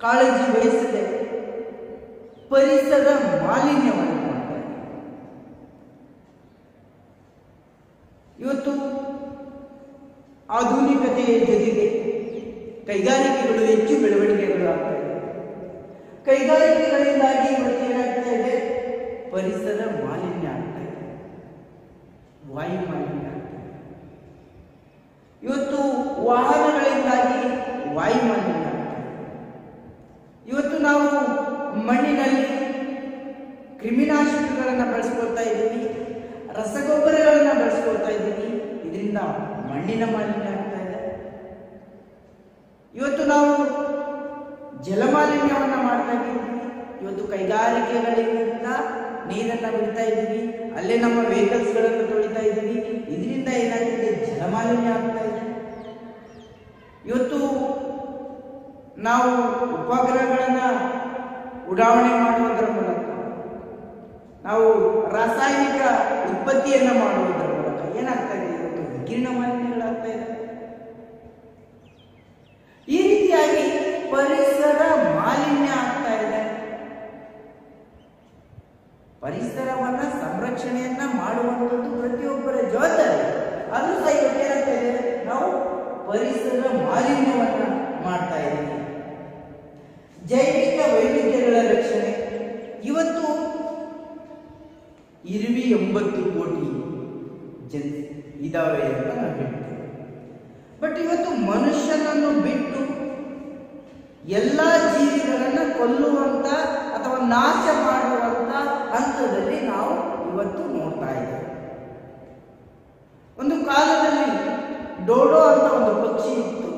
ಕಾಳಜಿ ವಹಿಸದೆ ಪರಿಸರ ಮಾಲಿನ್ಯವನ್ನು ಮಾಡ್ತಾ ಇದ್ದೀವಿ. ಇವತ್ತು ಆಧುನಿಕತೆಯ ಜೊತೆಗೆ ಕೈಗಾರಿಕೆಗಳು ಹೆಚ್ಚು ಬೆಳವಣಿಗೆಗಳು ಆಗ್ತಾ ಇದೆ. ಕೈಗಾರಿಕೆಗಳಿಂದಾಗಿ ಇವತ್ತು ಏನಾಗ್ತಾ ಇದೆ? ಪರಿಸರ ಮಾಲಿನ್ಯ ಆಗ್ತಾ ಇದೆ, ವಾಯು ಮಾಲಿನ್ಯ ಆಗ್ತಾ ಇದೆ. ಇವತ್ತು ವಾಹನಗಳಿಂದಾಗಿ ವಾಯು ಮಾಲಿನ್ಯ ಆಗ್ತಾ ಇದೆ. ಇವತ್ತು ನಾವು ಮಣ್ಣಿನಲ್ಲಿ ಕ್ರಿಮಿನಾಶಕಗಳನ್ನು ಬಳಸ್ಕೊಳ್ತಾ ಇದ್ದೀವಿ, ರಸಗೊಬ್ಬರಗಳನ್ನು ಬಳಸ್ಕೊಳ್ತಾ ಇದ್ದೀವಿ. ಇದರಿಂದ ಮಣ್ಣಿನ ಮಾಲಿನ್ಯ ಆಗ್ತಾ ಇದೆ. ಇವತ್ತು ನಾವು ಜಲಮಾಲಿನ್ಯವನ್ನು ಮಾಡ್ತಾ ಇದ್ದೀವಿ. ಇವತ್ತು ಕೈಗಾರಿಕೆಗಳಿಂದ ನೀರನ್ನು ಬಿಡ್ತಾ ಇದ್ದೀವಿ, ಅಲ್ಲೇ ನಮ್ಮ ವೆಹಿಕಲ್ಸ್ಗಳನ್ನು ತೊಳಿತಾ ಇದ್ದೀವಿ. ಇದರಿಂದ ಏನಾಗ್ತಿದೆ? ಜಲಮಾಲಿನ್ಯ ಆಗ್ತಾ ಇದೆ. ಇವತ್ತು ನಾವು ಉಪಗ್ರಹಗಳನ್ನು ಉಡಾವಣೆ ಮಾಡುವುದರ ಮೂಲಕ, ನಾವು ರಾಸಾಯನಿಕ ಉತ್ಪತ್ತಿಯನ್ನು ಮಾಡುವುದರ ಮೂಲಕ ಏನಾಗ್ತಾ ಇದೆ? ಇವತ್ತು ವಿಕಿರಣ ಮಾಲಿನ್ಯಗಳಾಗ್ತಾ ಇದೆ. ಈ ರೀತಿಯಾಗಿ ಪರಿಸರ ಮಾಲಿನ್ಯ ಆಗ್ತಾ ಇದೆ. ಪರಿಸರವನ್ನ ಸಂರಕ್ಷಣೆಯನ್ನ ಮಾಡುವಂಥದ್ದು ಪ್ರತಿಯೊಬ್ಬರ ಜವಾಬ್ದಾರಿ. ಅದು ಸಹ ಇವತ್ತು ಏನಾಗ್ತಾ ಇದೆ? ನಾವು ಪರಿಸರ ಮಾಲಿನ್ಯವನ್ನ ಮಾಡ್ತಾ ಇದ್ದೀವಿ. ಜೈವಿಕ ವೈವಿಧ್ಯಗಳ ರಕ್ಷಣೆ. ಇವತ್ತು 80 ಕೋಟಿ ಜನ ಇದಾವೆ ಅಂತ ನಾವು ಹೇಳ್ತೇವೆ. ಬಟ್ ಇವತ್ತು ಮನುಷ್ಯನನ್ನು ಬಿಟ್ಟು ಎಲ್ಲ ಜೀವಿಗಳನ್ನ ಕೊಲ್ಲುವಂತ ಅಥವಾ ನಾಶ ಮಾಡುವಂತ ಹಂತದಲ್ಲಿ ನಾವು ಇವತ್ತು ನೋಡ್ತಾ ಇದ್ದೇವೆ. ಒಂದು ಕಾಲದಲ್ಲಿ ಡೋಡೋ ಅಂತ ಒಂದು ಪಕ್ಷಿ ಇತ್ತು.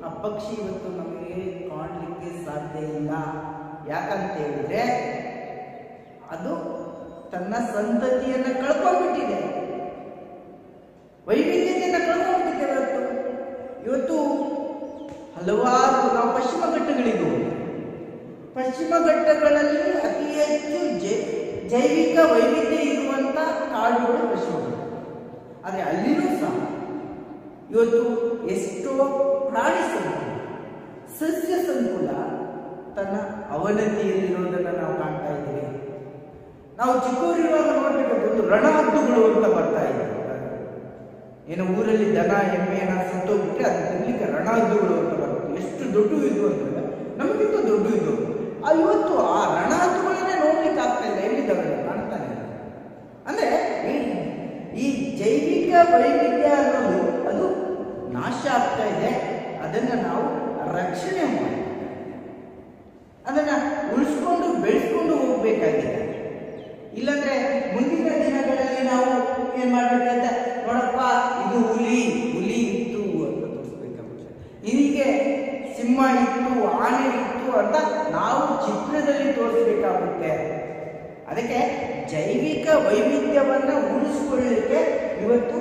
ಆ ಪಕ್ಷಿ ಇವತ್ತು ನಮಗೆ ಕಾಣಲಿಕ್ಕೆ ಸಾಧ್ಯ ಇಲ್ಲ. ಯಾಕಂತ ಹೇಳಿದ್ರೆ ಅದು ತನ್ನ ಸಂತತಿಯನ್ನು ಕಳ್ಕೊಂಡ್ಬಿಟ್ಟಿದೆ, ವೈವಿಧ್ಯತೆಯನ್ನು ಕಳ್ಕೊಂಡ್ಬಿಟ್ಟಿದೆ. ಇವತ್ತು ಹಲವಾರು ನಾವು ಪಶ್ಚಿಮ ಘಟ್ಟಗಳಿಗೆ ಹೋಗಿ ಪಶ್ಚಿಮ ಘಟ್ಟಗಳಲ್ಲಿ ಅತಿ ಹೆಚ್ಚು ಜೈವಿಕ ವೈವಿಧ್ಯ ಇರುವಂತ ಕಾಡುಗಳು ಪಶ್ಚಿಮ ಘಟ್ಟ. ಆದರೆ ಅಲ್ಲಿನೂ ಸಹ ಇವತ್ತು ಎಷ್ಟೋ ಪ್ರಾಣಿ ಸಂಕುಲ, ಸಸ್ಯ ಸಂಕುಲ ತನ್ನ ಅವನತಿಯಲ್ಲಿರುವುದನ್ನು ನಾವು ಕಾಣ್ತಾ ಇದ್ದೀವಿ. ನಾವು ಚಿಕ್ಕವರಿರುವಾಗ ನೋಡಬೇಕಾದ ರಣಹದ್ದುಗಳು ಅಂತ ಬರ್ತಾ ಇದ್ದೀವಿ. ಏನು ಊರಲ್ಲಿ ದನ ಎಮ್ಮೆನ ಸತ್ತೋಗ್ಬಿಟ್ರೆ ಅದು ತಿನ್ಲಿಕ್ಕೆ ರಣಹದ್ದುಗಳು ಅಂತ ಬರುತ್ತೆ. ಎಷ್ಟು ದೊಡ್ಡ ಇದು ಅಂತಂದ್ರೆ ನಮಗಿಂತ ದೊಡ್ಡ ಇದು. ಇವತ್ತು ಆ ರಣಹದ್ದುಗಳನ್ನೇ ನೋಡ್ಲಿಕ್ಕೆ ಆಗ್ತಾ ಇಲ್ಲ, ಎಲ್ಲಿದ್ದಾವೆ ಕಾಣ್ತಾನೆ. ಅಂದ್ರೆ ಈ ಜೈವಿಕ ವೈವಿಧ್ಯ ಅನ್ನೋದು ಅದು ನಾಶ ಆಗ್ತಾ ಇದೆ. ಅದನ್ನ ನಾವು ರಕ್ಷಣೆ ಮಾಡಿ ಅದನ್ನ ಉಳಿಸ್ಕೊಂಡು ಬೆಳೆಸ್ಕೊಂಡು ಹೋಗ್ಬೇಕಾಗಿದೆ. ಇಲ್ಲಾಂದ್ರೆ ಮುಂದಿನ ದಿನಗಳಲ್ಲಿ ನಾವು ಏನ್ ಮಾಡ್ಬೇಕಂತ, ನೋಡಪ್ಪ ಇದು ಹುಲಿ ಇತ್ತು ಅಂತ ತೋರಿಸ್ಬೇಕಾಗುತ್ತೆ, ಹೀಗೆ ಸಿಂಹ ಇತ್ತು, ಆನೆ ಇತ್ತು ಅಂತ ನಾವು ಚಿತ್ರದಲ್ಲಿ ತೋರಿಸ್ಬೇಕಾಗುತ್ತೆ. ಅದಕ್ಕೆ ಜೈವಿಕ ವೈವಿಧ್ಯವನ್ನ ಉಳಿಸ್ಕೊಳ್ಳಲಿಕ್ಕೆ ಇವತ್ತು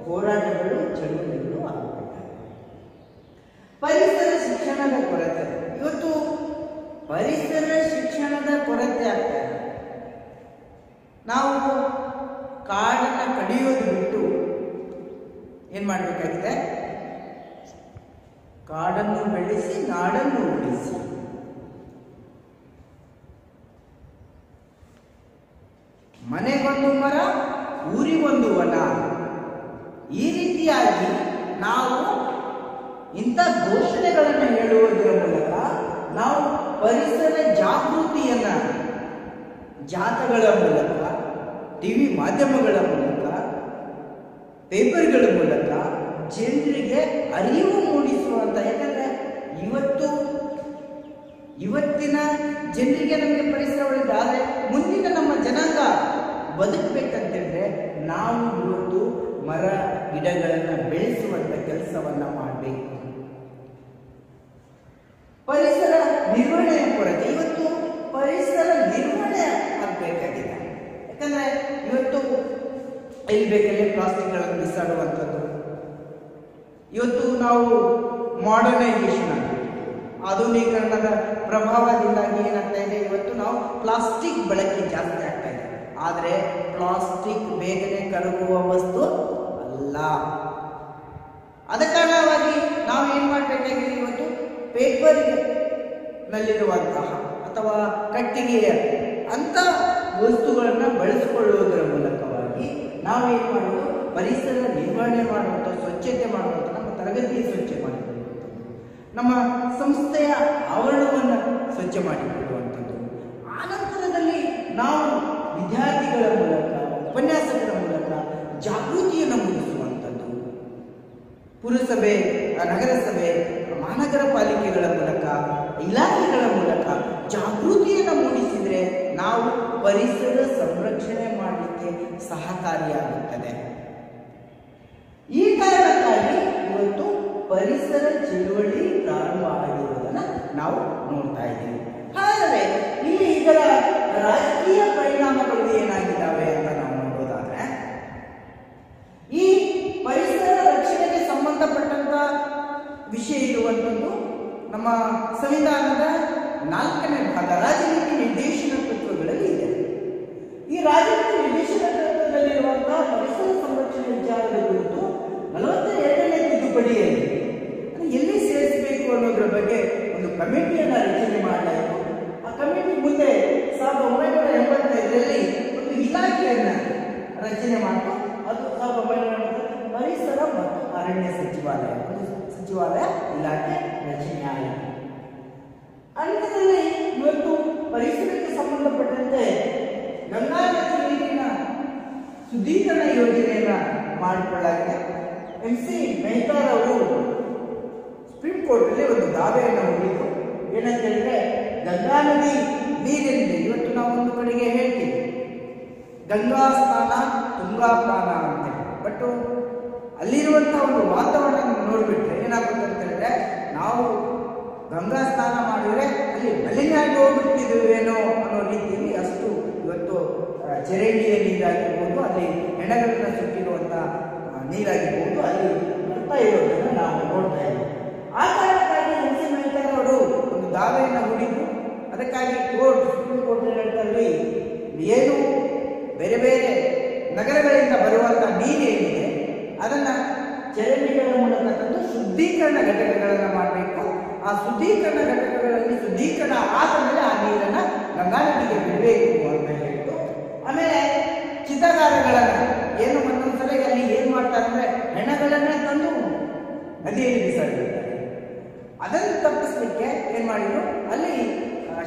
ಹೋರಾಟಗಳು, ಚಳುವಳಿಗಳು ಆಗಬೇಕಾಗಿದೆ. ಪರಿಸರ ಶಿಕ್ಷಣದ ಕೊರತೆ, ಇವತ್ತು ಪರಿಸರ ಶಿಕ್ಷಣದ ಕೊರತೆ ಆಗ್ತಾ ಇದೆ. ನಾವು ಕಾಡನ್ನ ಕಡಿಯೋದು ಬಿಟ್ಟು ಏನ್ ಮಾಡಬೇಕಾಗಿದೆ, ಕಾಡನ್ನು ಬೆಳೆಸಿ ನಾಡನ್ನು ಉಳಿಸಿ. ಮನೆಗೊಂದು ಮರ, ಊರಿಗೊಂದು ವನ. ಈ ರೀತಿಯಾಗಿ ನಾವು ಇಂಥ ಘೋಷಣೆಗಳನ್ನು ಹೇಳುವುದರ ಮೂಲಕ ನಾವು ಪರಿಸರ ಜಾಗೃತಿಯನ್ನ ಜಾಥಾಗಳ ಮೂಲಕ, ಟಿವಿ ಮಾಧ್ಯಮಗಳ ಮೂಲಕ, ಪೇಪರ್ಗಳ ಮೂಲಕ ಜನರಿಗೆ ಅರಿವು ಮೂಡಿಸುವಂತ. ಯಾಕಂದ್ರೆ ಇವತ್ತಿನ ಜನರಿಗೆ ನಮಗೆ ಪರಿಸರ ಒಳ್ಳೆಯದು, ಆದರೆ ಮುಂದಿನ ನಮ್ಮ ಜನಾಂಗ ಬದುಕಬೇಕಂತಂದ್ರೆ ನಾವು ಇವತ್ತು ಮರ ಗಿಡಗಳನ್ನು ಬೆಳೆಸುವಂತ ಕೆಲಸವನ್ನ ಮಾಡಬೇಕು. ಪರಿಸರ ನಿರ್ವಹಣೆಯ ಕೊರತೆ, ಇವತ್ತು ಪರಿಸರ ನಿರ್ವಹಣೆ ಆಗಬೇಕಾಗಿದೆ. ಯಾಕಂದ್ರೆ ಇವತ್ತು ಎಲ್ಲಿ ಬೇಕಲ್ಲಿ ಪ್ಲಾಸ್ಟಿಕ್ಗಳನ್ನು ಬಿಸಾಡುವಂಥದ್ದು. ಇವತ್ತು ನಾವು ಮಾಡರ್ನೈಸೇಷನ್ ಆಧುನೀಕರಣದ ಪ್ರಭಾವದಿಂದಾಗಿ ಏನಾಗ್ತಾ ಇದೆ, ಇವತ್ತು ನಾವು ಪ್ಲಾಸ್ಟಿಕ್ ಬಳಕೆ ಜಾಸ್ತಿ ಆಗ್ತಾ ಇದೆ. ಆದರೆ ಪ್ಲಾಸ್ಟಿಕ್ ಬೇಗನೆ ಕರಗುವ ವಸ್ತು ಅಲ್ಲ. ಅದ ಕಾರಣವಾಗಿ ನಾವು ಏನ್ ಮಾಡಬೇಕಾಗಿದೆ, ಇವತ್ತು ಪೇಪರ್ ನಲ್ಲಿರುವಂತಹ ಅಥವಾ ಕಟ್ಟಿಗೆಯ ಅಂತ ವಸ್ತುಗಳನ್ನ ಬಳಸಿಕೊಳ್ಳುವುದರ ಮೂಲಕವಾಗಿ ನಾವು ಏನ್ ಮಾಡೋದು, ಪರಿಸರ ನಿರ್ವಹಣೆ ಮಾಡುವಂಥ, ಸ್ವಚ್ಛತೆ ಮಾಡುವಂಥ, ನಮ್ಮ ತರಗತಿ ಸ್ವಚ್ಛ ಮಾಡಿಕೊಳ್ಳುವಂಥದ್ದು, ನಮ್ಮ ಸಂಸ್ಥೆಯ ಆವರಣವನ್ನು ಸ್ವಚ್ಛ ಮಾಡಿಕೊಳ್ಳುವಂಥದ್ದು. ಆ ನಂತರದಲ್ಲಿ ನಾವು ವಿದ್ಯಾರ್ಥಿಗಳ ಮೂಲಕ, ಉಪನ್ಯಾಸಕರ ಮೂಲಕ ಜಾಗೃತಿಯನ್ನು ಮೂಡಿಸುವಂಥದ್ದು. ಪುರಸಭೆ, ನಗರಸಭೆ, ಮಹಾನಗರ ಪಾಲಿಕೆಗಳ ಮೂಲಕ, ಇಲಾಖೆಗಳ ಮೂಲಕ ಜಾಗೃತಿಯನ್ನು ಮೂಡಿಸಿದ್ರೆ ನಾವು ಪರಿಸರ ಸಂರಕ್ಷಣೆ ಮಾಡಲಿಕ್ಕೆ ಸಹಕಾರಿಯಾಗುತ್ತದೆ. ಈ ಕಾರಣಕ್ಕಾಗಿ ಇವತ್ತು ಪರಿಸರ ಚಳುವಳಿ ಪ್ರಾರಂಭ ಆಗಿರುವುದನ್ನು ನಾವು ನೋಡ್ತಾ ಇದ್ದೀವಿ. ಹಾಗಾದರೆ ಇಲ್ಲಿ ಇದರ ರಾಜಕೀಯ ಪರಿಣಾಮಗಳು ಏನಾಗಿದ್ದಾವೆ ಅಂತ ನಾವು ನೋಡೋದಾದ್ರೆ, ಈ ಪರಿಸರ ರಕ್ಷಣೆಗೆ ಸಂಬಂಧಪಟ್ಟಂತ ವಿಷಯ ಇರುವಂಥದ್ದು ನಮ್ಮ ಸಂವಿಧಾನದ 4ನೇ ಭಾಗ ರಾಜನೀತಿ ನಿರ್ದೇಶನ ತತ್ವಗಳಲ್ಲಿ ಇದೆ. ಈ ರಾಜನೀತಿ ನಿರ್ದೇಶನ ತತ್ವದಲ್ಲಿರುವಂತಹ ಪರಿಸರ ಸಂರಕ್ಷಣೆ ವಿಚಾರದ ಕುರಿತು 42ನೇ ತಿದ್ದುಪಡಿಯಲ್ಲಿ ಎಲ್ಲಿ ಸೇರಿಸಬೇಕು ಅನ್ನೋದ್ರ ಬಗ್ಗೆ ಒಂದು ಕಮಿಟಿಯನ್ನು ರಚನೆ ಮಾಡಲಾಯಿತು. ಆ ಕಮಿಟಿ ಮುಂದೆ 1985ರಲ್ಲಿ ಒಂದು ಇಲಾಖೆಯನ್ನ ರಚನೆ ಮಾಡಿತು. ಅದು 1980 ಪರಿಸರ ಮತ್ತು ಅರಣ್ಯ ಸಚಿವಾಲಯ ಇಲಾಖೆ ರಚನೆ ಆಯಿತು. ಅಂಥದ್ರಲ್ಲಿ ಇವತ್ತು ಪರಿಸರಕ್ಕೆ ಸಂಬಂಧಪಟ್ಟಂತೆ ಗಂಗಾ ನದಿ ನೀರಿನ ಶುದ್ಧೀಕರಣ ಯೋಜನೆಯನ್ನ ಮಾಡಿಕೊಳ್ಳಲಾಗಿದೆ. MC ಮೆಹ್ತಾರವರು ಸುಪ್ರೀಂ ಕೋರ್ಟ್ ಅಲ್ಲಿ ಒಂದು ದಾವೆಯನ್ನು ಹೂಡಿದ್ರು. ಏನಂತ ಹೇಳಿದ್ರೆ, ಗಂಗಾ ನದಿ ನೀರಿನಿಂದ ಇವತ್ತು ನಾವು ಒಂದು ಕಡೆಗೆ ಹೇಳ್ತೀವಿ ಗಂಗಾ ಸ್ನಾನ ತುಂಗಾ ಸ್ನಾನ ಅಂತ, ಬಟ್ ಅಲ್ಲಿರುವಂತಹ ಒಂದು ವಾತಾವರಣ ನೋಡ್ಬಿಟ್ರೆ ಏನಾಗುತ್ತೆ ಅಂತ ಹೇಳಿದ್ರೆ, ನಾವು ಗಂಗಾ ಸ್ನಾನ ಮಾಡಿದ್ರೆ ಅಲ್ಲಿ ಮಲಿನಾಗಿ ಹೋಗ್ಬಿಟ್ಟಿದ್ದೇವೇನೋ ಅನ್ನೋ ರೀತಿಯಲ್ಲಿ ಅಷ್ಟು ಇವತ್ತು ಚರಂಡಿಯ ನೀರಾಗಿರ್ಬೋದು, ಅಲ್ಲಿ ಹೆಣಗಳನ್ನ ಸುಟ್ಟಿರುವಂತಹ ನೀರಾಗಿರ್ಬೋದು, ಅಲ್ಲಿ ಹುಡುಕ್ತಾ ಇರೋದನ್ನು ನಾವು ನೋಡ್ತಾ ಇದ್ದೀವಿ. ಆ ಕಾರಣಕ್ಕಾಗಿ ಎನ್ ಸಿ ಮೆಹ್ತಾ ಅವರು ಒಂದು ದಾವೆಯನ್ನು ಹೂಡಿದ್ರು. ಅದಕ್ಕಾಗಿ ಸುಪ್ರೀಂ ಕೋರ್ಟ್ನಲ್ಲಿ ಏನು ಬೇರೆ ಬೇರೆ ನಗರಗಳಿಂದ ಬರುವಂತ ನೀರು ಏನಿದೆ ಅದನ್ನ ಚರಂಡಿಗಳ ಮೂಲಕ ತಂದು ಶುದ್ಧೀಕರಣ ಘಟಕಗಳನ್ನು ಮಾಡಬೇಕು. ಆ ಶುದ್ಧೀಕರಣ ಘಟಕಗಳಲ್ಲಿ ಶುದ್ಧೀಕರಣ ಆದ ಮೇಲೆ ಆ ನೀರನ್ನ ಗಂಗಾ ನದಿಗೆ ಬಿಡಬೇಕು ಅಂತ ಹೇಳಿದ್ರು. ಆಮೇಲೆ ಚಿತಾಗಾರಗಳನ್ನ ಏನು ಮತ್ತೊಂದ್ಸಲ ಅಲ್ಲಿ ಏನ್ ಮಾಡ್ತಾರೆ ಅಂದ್ರೆ ಹೆಣಗಳನ್ನ ತಂದು ನದಿಯಲ್ಲಿ ಬಿಸಾಡಿರ್ತಾರೆ. ಅದನ್ನು ತಪ್ಪಿಸ್ಲಿಕ್ಕೆ ಏನ್ ಮಾಡಿದ್ರು, ಅಲ್ಲಿ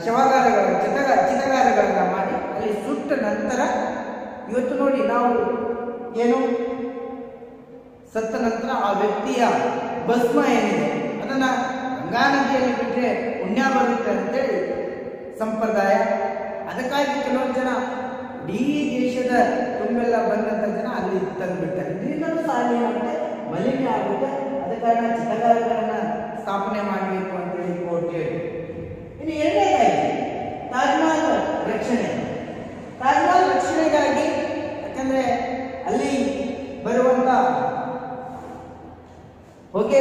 ಶವಾಗಾರಗಳ ಚಿತಾಗಾರಗಳನ್ನ ಮಾಡಿ ಅಲ್ಲಿ ಸುಟ್ಟ ನಂತರ ಇವತ್ತು ನೋಡಿ ನಾವು ಏನು ಸತ್ತ ನಂತರ ಆ ವ್ಯಕ್ತಿಯ ಭಸ್ಮ ಏನಿದೆ ಅದನ್ನ ಗಂಗಾ ನದಿಯಲ್ಲಿ ಬಿಟ್ಟರೆ ಪುಣ್ಯ ಬರುತ್ತೆ ಅಂತೇಳಿ ಸಂಪ್ರದಾಯ. ಅದಕ್ಕಾಗಿ ಕೆಲವೊಂದು ಜನ ಇಡೀ ದೇಶದ ತುಂಬೆಲ್ಲ ಬಂದಂತ ಜನ ಅಲ್ಲಿ ತಂದು ಬಿಡ್ತಾರೆ. ಇದರಿಂದಲೂ ಸಹ ಏನಾಗುತ್ತೆ, ಮಲಿನ ಆಗುತ್ತೆ. ಅದ ಕಾರಣ ಚಿತಾಗಾರಗಳನ್ನ ಸ್ಥಾಪನೆ ಮಾಡಬೇಕು ಅಂತೇಳಿ ಕೋರ್ಟ್ ಹೇಳಿ. ಇನ್ನು ಎರಡನೇದಾಗಿ ತಾಜ್ಮಹಲ್ ರಕ್ಷಣೆ. ತಾಜ್ಮಹಲ್ ರಕ್ಷಣೆಗಾಗಿ ಯಾಕಂದ್ರೆ ಅಲ್ಲಿ ಬರುವಂತ ಹೊಗೆ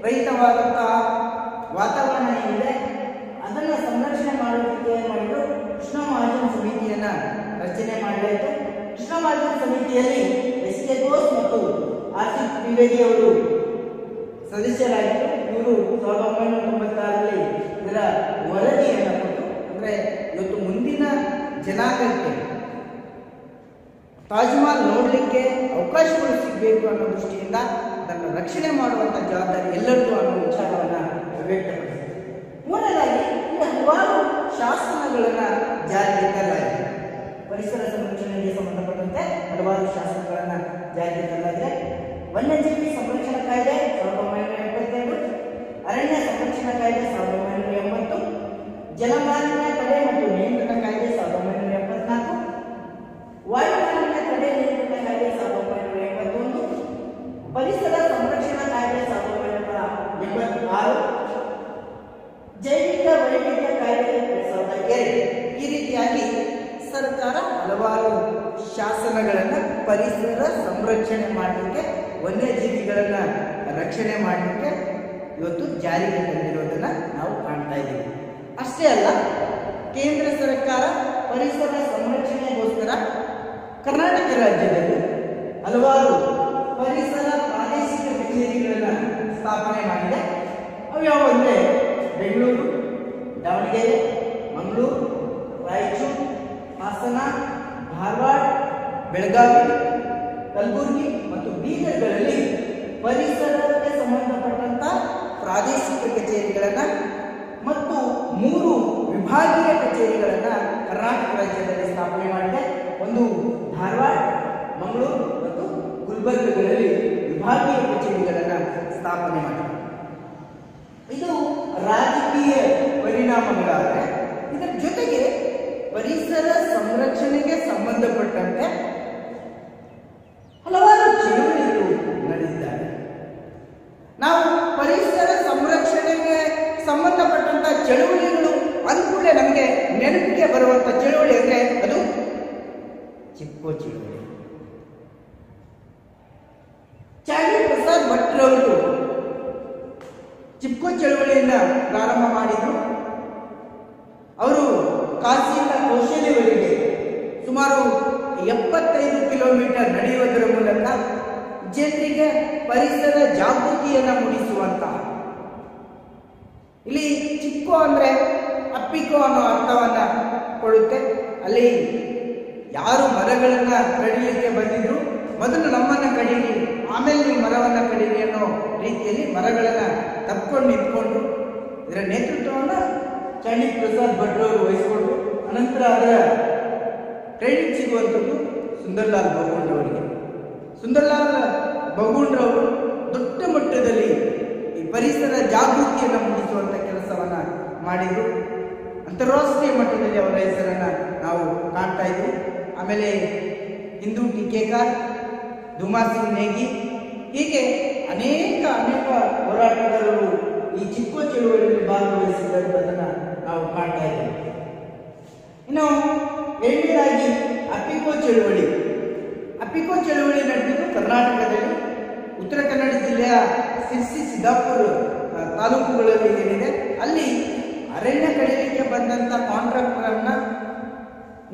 ರಹಿತವಾದಂತಹ ವಾತಾವರಣ ಏನಿದೆ ಅದನ್ನು ಸಂರಕ್ಷಣೆ ಮಾಡೋದಕ್ಕೆ ಏನ್ ಮಾಡಿದ್ರು, ಕೃಷ್ಣ ಮಹಾಜನ್ ಸಮಿತಿಯನ್ನ ರಚನೆ ಮಾಡಲಾಯಿತು. ಕೃಷ್ಣ ಮಹಾಜನ್ ಸಮಿತಿಯಲ್ಲಿ ಎಸ್ ಕೆ ಘೋಷ್ ಮತ್ತು ಆಸಿಫ್ ದ್ವಿವೇದಿ ಅವರು ಸದಸ್ಯರಾಗಿದ್ದರು. ಇವರು 1996ರಲ್ಲಿ ಇದರ ವರದಿಯನ್ನು ಕೊಟ್ಟು, ಅಂದ್ರೆ ಇವತ್ತು ಮುಂದಿನ ಜನಾಂಗಕ್ಕೆ ತಾಜ್ಮಹಲ್ ನೋಡಲಿಕ್ಕೆ ಅವಕಾಶಗಳು ಸಿಗಬೇಕು ಅನ್ನೋ ದೃಷ್ಟಿಯಿಂದ ಅದನ್ನು ರಕ್ಷಣೆ ಮಾಡುವಂತ ಜವಾಬ್ದಾರಿ ಎಲ್ಲರಿಗೂ ಅನ್ನೋ ವಿಚಾರವನ್ನ ವ್ಯಕ್ತಪಡಿಸಿದೆ. ಮೂರನೇದಾಗಿ ಹಲವಾರು ಶಾಸನಗಳನ್ನ ಜಾರಿಗೆ ತರಲಾಗಿದೆ. ಪರಿಸರ ಸಂರಕ್ಷಣೆಗೆ ಸಂಬಂಧಪಟ್ಟಂತೆ ಹಲವಾರು ಶಾಸನಗಳನ್ನ ಜಾರಿಗೆ ತರಲಾಗಿದೆ. ವನ್ಯಜೀವಿ ಸಂರಕ್ಷಣಾ ಕಾಯ್ದೆ 1972, ಅರಣ್ಯ ಸಂರಕ್ಷಣಾ ಕಾಯ್ದೆ 1980, ಜಲಮಾಲಿನ್ಯ ತಡೆ ಮತ್ತು ನಿಯಂತ್ರಣ ಕಾಯ್ದೆ 1974, ವಾಯು ಮಾಲಿನ್ಯ ತಡೆ ನಿಯಂತ್ರಣ ಕಾಯ್ದೆ 1981, ಪರಿಸರ ಸಂರಕ್ಷಣಾ ಕಾಯ್ದೆ 1986, ಜೈವಿಕ ವೈವಿಧ್ಯ ಕಾಯ್ದೆ 2002. ಈ ರೀತಿಯಾಗಿ ಸರ್ಕಾರ ಹಲವಾರು ಶಾಸನಗಳನ್ನ ಪರಿಸರ ಸಂರಕ್ಷಣೆ ಮಾಡಲಿಕ್ಕೆ, ವನ್ಯಜೀವಿಗಳನ್ನ ರಕ್ಷಣೆ ಮಾಡಲಿಕ್ಕೆ ಇವತ್ತು ಜಾರಿಗೆ ತಂದಿರೋದನ್ನ ನಾವು ಕಾಣ್ತಾ ಇದ್ದೀವಿ. ಅಷ್ಟೇ ಅಲ್ಲ, ಕೇಂದ್ರ ಸರ್ಕಾರ ಪರಿಸರ ಸಂರಕ್ಷಣೆಗೋಸ್ಕರ ಕರ್ನಾಟಕ ರಾಜ್ಯದಲ್ಲಿ ಹಲವಾರು ಪರಿಸರ ಪ್ರಾದೇಶಿಕ ಕಚೇರಿಗಳನ್ನ ಸ್ಥಾಪನೆ ಮಾಡಿದೆ. ಅವು ಯಾವ ಅಂದ್ರೆ ಬೆಂಗಳೂರು, ದಾವಣಗೆರೆ, ಮಂಗಳೂರು, ರಾಯಚೂರು, ಹಾಸನ, ಧಾರವಾಡ, ಬೆಳಗಾವಿ, ಕಲಬುರಗಿ ಮತ್ತು ಬೀದರ್ಗಳಲ್ಲಿ ಪರಿಸರಕ್ಕೆ ಸಂಬಂಧಪಟ್ಟಂತ ಪ್ರಾದೇಶಿಕ ಕಚೇರಿಗಳನ್ನ ಮತ್ತು 3 ವಿಭಾಗೀಯ ಕಚೇರಿಗಳನ್ನ ಕರ್ನಾಟಕ ರಾಜ್ಯದಲ್ಲಿ ಸ್ಥಾಪನೆ ಮಾಡಿದೆ. ಒಂದು ಧಾರವಾಡ, ಮಂಗಳೂರು ಮತ್ತು ಗುಲ್ಬರ್ಗಗಳಲ್ಲಿ ವಿಭಾಗೀಯ ಕಚೇರಿಗಳನ್ನ ಸ್ಥಾಪನೆ ಮಾಡಿದೆ. ಇದು ರಾಜಕೀಯ ಪರಿಣಾಮಗಳಾದರೆ, ಇದರ ಜೊತೆಗೆ ಪರಿಸರ ಸಂರಕ್ಷಣೆಗೆ ಸಂಬಂಧಪಟ್ಟಂತೆ ಹಲವಾರು ಚಳುವಳಿಗಳು ನಡೆದಿದ್ದಾರೆ. ನಾವು ಪರಿಸರ ಸಂರಕ್ಷಣೆಗೆ ಸಂಬಂಧಪಟ್ಟಂತ ಚಳುವಳಿಗಳು ಅಂದ್ಕೂಡಲೇ ನಮಗೆ ನೆನಪಿಗೆ ಬರುವಂತ ಚಳುವಳಿ ಅಂದ್ರೆ ಅದು ಚಿಪ್ಪು ಚಳುವಳಿ. ಚಾಂಡಿ ಪ್ರಸಾದ್ ಭಟ್ರವರು ಚಿಪ್ಪು ಚಳುವಳಿಯನ್ನ ಪ್ರಾರಂಭ ಮಾಡಿದ್ರು. ಅವರು ಕಾಶಿಯಿಂದ ಕೌಶಲ್ಯವರೆಗೆ ಸುಮಾರು 75 ಕಿಲೋಮೀಟರ್ ನಡೆಯುವುದರ ಮೂಲಕ ಜನರಿಗೆ ಪರಿಸರ ಜಾಗೃತಿಯನ್ನ ಮೂಡಿಸುವಂತ, ಇಲ್ಲಿ ಚಿಕ್ಕು ಅಂದ್ರೆ ಅಪ್ಪಿಕೋ ಅನ್ನೋ ಅರ್ಥವನ್ನ ಕೊಡುತ್ತೆ. ಅಲ್ಲಿ ಯಾರು ಮರಗಳನ್ನ ಕಡಿಲಿಕ್ಕೆ ಬಂದಿದ್ರು ಮೊದಲು ನಮ್ಮನ್ನ ಕಡೀರಿ, ಆಮೇಲೆ ನೀವು ಮರವನ್ನ ಕಡೀರಿ ಅನ್ನೋ ರೀತಿಯಲ್ಲಿ ಮರಗಳನ್ನ ತಪ್ಕೊಂಡು ನಿಂತ್ಕೊಂಡ್ರು. ಇದರ ನೇತೃತ್ವವನ್ನ ಚಾಂಡಿ ಪ್ರಸಾದ್ ಭಟ್ರವರು ವಹಿಸಿಕೊಂಡ್ರು. ಅನಂತರ ಅದರ ಕ್ರೆಡಿಟ್ ಸಿಗುವಂಥದ್ದು ಸುಂದರ್ಲಾಲ್ ಬಹುಗುಂಡ್ರವರಿಗೆ. ಸುಂದರ್ಲಾಲ್ ಬಹುಗುಂಡ್ರವರು ದೊಡ್ಡ ಮಟ್ಟದಲ್ಲಿ ಈ ಪರಿಸರ ಜಾಗೃತಿಯನ್ನು ಮೂಡಿಸುವಂತ ಕೆಲಸವನ್ನ ಮಾಡಿದ್ರು. ಅಂತಾರಾಷ್ಟ್ರೀಯ ಮಟ್ಟದಲ್ಲಿ ಅವರ ಹೆಸರನ್ನ ನಾವು ಕಾಣ್ತಾ ಇದ್ವಿ. ಆಮೇಲೆ ಹಿಂದೂ ಟೀಕೆಕಾರ್, ಧುಮಾ ಸಿಂಗ್ ನೇಗಿ, ಹೀಗೆ ಅನೇಕ ಹೋರಾಟಗಾರರು ಈ ಚಿಕ್ಕು ಚಳುವಳಿಯಲ್ಲಿ ಭಾಗವಹಿಸಿದ್ದನ್ನ ನಾವು ಕಾಣ್ತಾ ಇದ್ದೇವೆ. ಇನ್ನು ಎರಡನೇದಾಗಿ ಅಪ್ಪಿಕೋ ಚಳುವಳಿ. ಅಪ್ಪಿಕೋ ಚಳುವಳಿ ನಡೆದಿದ್ದು ಕರ್ನಾಟಕದಲ್ಲಿ ಉತ್ತರ ಕನ್ನಡ ಜಿಲ್ಲೆಯ ಸಿರ್ಸಿ ಸಿದ್ದಾಪುರ ತಾಲೂಕುಗಳಲ್ಲಿ ಏನಿದೆ ಅಲ್ಲಿ ಅರಣ್ಯ ಕಡಿಲಿಕ್ಕೆ ಬಂದಂತ ಕಾಂಟ್ರಾಕ್ಟರನ್ನ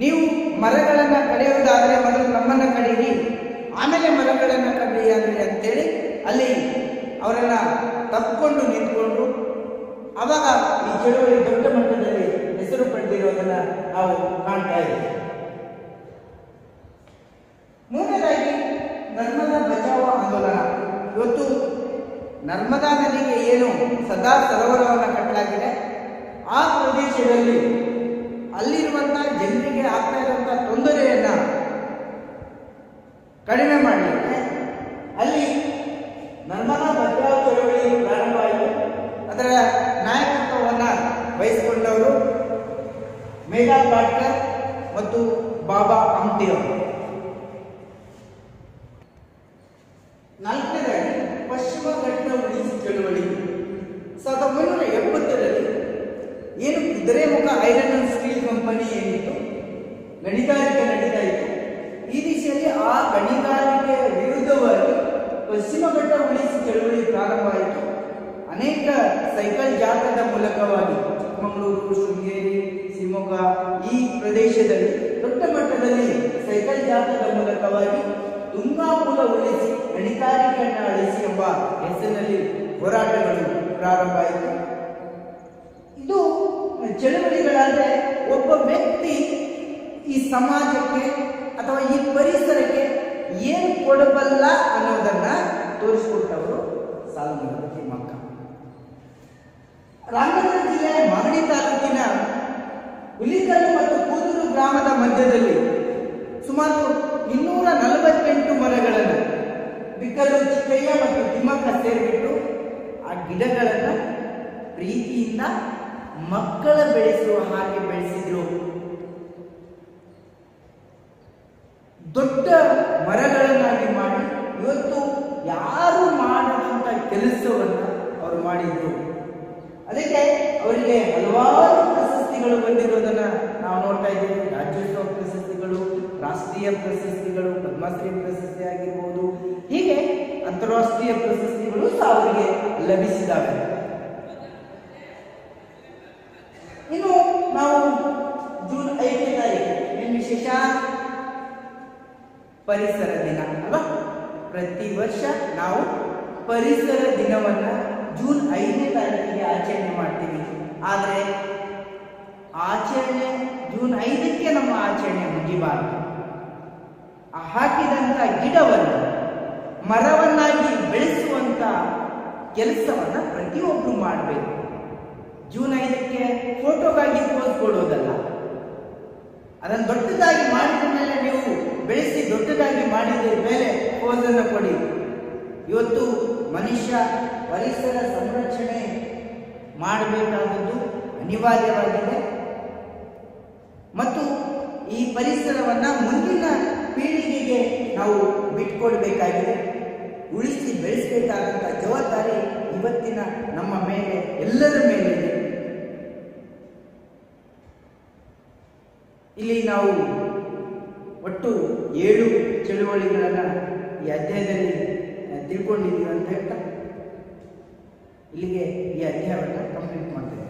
ನೀವು ಮರಗಳನ್ನ ಕಡಿಯುವುದಾದರೆ ಮೊದಲು ನಮ್ಮನ್ನ ಕಡೀರಿ, ಆಮೇಲೆ ಮರಗಳನ್ನ ಕಡಿ ಅಂತೇಳಿ ಅಲ್ಲಿ ಅವರನ್ನ ತಪ್ಪಿಕೊಂಡು ನಿಂತ್ಕೊಂಡ್ರು. ಆವಾಗ ಈ ಚಳುವಳಿ ದೊಡ್ಡ ಮಟ್ಟದಲ್ಲಿ ಹೆಸರು ಪಡೆದಿರೋದನ್ನ ನಾವು ಕಾಣ್ತಾ ಇದ್ದೇವೆ. ಮೂರನೇದಾಗಿ ನರ್ಮದಾ ಬಚಾವೋ ಆಂದೋಲನ. ಇವತ್ತು ನರ್ಮದಾ ನದಿಗೆ ಏನು ಸದಾ ಸರೋವರವನ್ನು ಕಟ್ಟಲಾಗಿದೆ, ಆ ಪ್ರದೇಶದಲ್ಲಿ ಅಲ್ಲಿರುವಂತಹ ಜನರಿಗೆ ಆಗ್ತಾ ಇರುವಂತಹ ತೊಂದರೆಯನ್ನ ಕಡಿಮೆ ಮಾಡಲಿಕ್ಕೆ ಅಲ್ಲಿ ನರ್ಮದಾ ಬಚಾವೋ ಚಳವಳಿ ಪ್ರಾರಂಭವಾಯಿತು. ಅದರ ನಾಯಕತ್ವವನ್ನ ವಹಿಸಿಕೊಂಡವರು ಮೇಘಾ ಪಾಟ್ಕರ್ ಮತ್ತು ಬಾಬಾ ಆಮ್ಟಿ ಅವರು. ನಾಲ್ಕನೇದಾಗಿ ಪಶ್ಚಿಮ ಘಟ್ಟ ಉಳಿಸಿ ಚಳುವಳಿ. 1970ರಲ್ಲಿ ಏನು Kudremukh iron and steel company ಏನಿತ್ತು, ಗಣಿಗಾರಿಕೆ ನಡೀತಾ ಇತ್ತು. ಈ ದಿಶೆಯಲ್ಲಿ ಆ ಗಣಿಗಾರಿಕೆಯ ವಿರುದ್ಧವಾಗಿ ಪಶ್ಚಿಮ ಘಟ್ಟ ಉಳಿಸಿ ಚಳುವಳಿ ಪ್ರಾರಂಭವಾಯಿತು. ಅನೇಕ ಸೈಕಲ್ ಜಾಥಾದ ಮೂಲಕವಾಗಿ ಚಿಕ್ಕಮಗಳೂರು, ಶೃಂಗೇರಿ, ಶಿವಮೊಗ್ಗ ಈ ಪ್ರದೇಶದಲ್ಲಿ ದೊಡ್ಡ ಮಟ್ಟದಲ್ಲಿ ಸೈಕಲ್ ಜಾಥಾದ ಮೂಲಕವಾಗಿ ತುಂಗಾ ಮೂಲ ಉಳಿಸಿ ಗಣಿಗಾರಿಕೆಯನ್ನು ಅಳಿಸಿ ಎಂಬ ಹೆಸರಿನಲ್ಲಿ ಹೋರಾಟಗಳು ಪ್ರಾರಂಭ ಆಯಿತು. ಇದು ಚಳುವಳಿಗಳಾದ್ರೆ ಒಬ್ಬ ವ್ಯಕ್ತಿ ಈ ಸಮಾಜಕ್ಕೆ ಅಥವಾ ಈ ಪರಿಸರಕ್ಕೆ ಏನು ಕೊಡಬಲ್ಲ ಅನ್ನೋದನ್ನ ತೋರಿಸಿಕೊಟ್ಟವರು ಸಾಲುಮರದ ತಿಮ್ಮಕ್ಕ. ರಾಮನಗರ ಜಿಲ್ಲೆಯ ಮಾಗಡಿ ತಾಲೂಕಿನ ಹುಲಿಕಲ್ಲು ಮತ್ತು ಕೂದೂರು ಗ್ರಾಮದ ಮಧ್ಯದಲ್ಲಿ ಸುಮಾರು 248 ಮರಗಳನ್ನು ಬಿಕ್ಕಲು ಚಿಕ್ಕಯ್ಯ ಮತ್ತು ತಿಮ್ಮಕ್ಕ ಸೇರಿಬಿಟ್ಟು ಆ ಗಿಡಗಳನ್ನು ಪ್ರೀತಿಯಿಂದ ಮಕ್ಕಳ ಬೆಳೆಸುವ ಹಾಗೆ ಬೆಳೆಸಿದ್ರು. ದೊಡ್ಡ ಮರಗಳನ್ನಾಗಿ ಮಾಡಿ ಇವತ್ತು ಯಾರು ಮಾಡದಂತ ಕೆಲಸವನ್ನ ಅವರು ಮಾಡಿದ್ರು. ಅದಕ್ಕೆ ಅವರಿಗೆ ಹಲವಾರು ಪ್ರಶಸ್ತಿಗಳು ಬಂದಿರೋದನ್ನ ನಾವು ನೋಡ್ತಾ ಇದ್ದೀವಿ. ರಾಜ್ಯೋತ್ಸವ ಪ್ರಶಸ್ತಿಗಳು, ರಾಷ್ಟ್ರೀಯ ಪ್ರಶಸ್ತಿಗಳು, ಪದ್ಮಶ್ರೀ ಪ್ರಶಸ್ತಿ ಆಗಿರ್ಬೋದು, ಹೀಗೆ ಅಂತಾರಾಷ್ಟ್ರೀಯ ಪ್ರಶಸ್ತಿಗಳು ಅವರಿಗೆ ಲಭಿಸಿದ್ದಾವೆ. ಇನ್ನು ನಾವು ಜೂನ್ 5ನೇ ತಾರೀಕು ಏನು ವಿಶೇಷ? ಪರಿಸರ ದಿನ ಅಲ್ವಾ? ಪ್ರತಿ ವರ್ಷ ನಾವು ಪರಿಸರ ದಿನವನ್ನ ಜೂನ್ 5ನೇ ತಾರೀಕಿಗೆ ಆಚರಣೆ ಮಾಡ್ತೀವಿ. ಆದರೆ ಆಚರಣೆ ಜೂನ್ 5ಕ್ಕೆ ನಮ್ಮ ಆಚರಣೆ ಮುಗಿಬಾರದು. ಹಾಕಿದಂತ ಗಿಡವನ್ನು ಮರವನ್ನಾಗಿ ಬೆಳೆಸುವಂತ ಕೆಲಸವನ್ನ ಪ್ರತಿಯೊಬ್ಬರು ಮಾಡಬೇಕು. ಜೂನ್ 5ಕ್ಕೆ ಫೋಟೋಗಾಗಿ ಪೋಸ್ ಕೊಡೋದಲ್ಲ. ಅದನ್ನು ದೊಡ್ಡದಾಗಿ ಮಾಡಿದ ಮೇಲೆ ನೀವು ಬೆಳೆಸಿ ದೊಡ್ಡದಾಗಿ ಮಾಡಿದ ಮೇಲೆ ಪೋಸನ್ನು ಕೊಡಿ. ಇವತ್ತು ಮನುಷ್ಯ ಪರಿಸರ ಸಂರಕ್ಷಣೆ ಮಾಡಬೇಕಾದದ್ದು ಅನಿವಾರ್ಯವಾಗಿದೆ ಮತ್ತು ಈ ಪರಿಸರವನ್ನ ಮುಂದಿನ ಪೀಳಿಗೆಗೆ ನಾವು ಬಿಟ್ಕೊಡ್ಬೇಕಾಗಿದೆ. ಉಳಿಸಿ ಬೆಳೆಸಬೇಕಾದಂತ ಜವಾಬ್ದಾರಿ ಇವತ್ತಿನ ನಮ್ಮ ಮೇಲೆ, ಎಲ್ಲರ ಮೇಲೆ ಇದೆ. ಇಲ್ಲಿ ನಾವು ಒಟ್ಟು 7 ಚಳುವಳಿಗಳನ್ನ ಈ ಅಧ್ಯಾಯದಲ್ಲಿ ತಿಳ್ಕೊಂಡಿದ್ದೀವಿ ಅಂತ ಹೇಳ್ತಾ ಇಲ್ಲಿಗೆ ಈ ಅಧ್ಯಾಯವನ್ನು ಕಂಪ್ಲೀಟ್ ಮಾಡ್ತೇವೆ.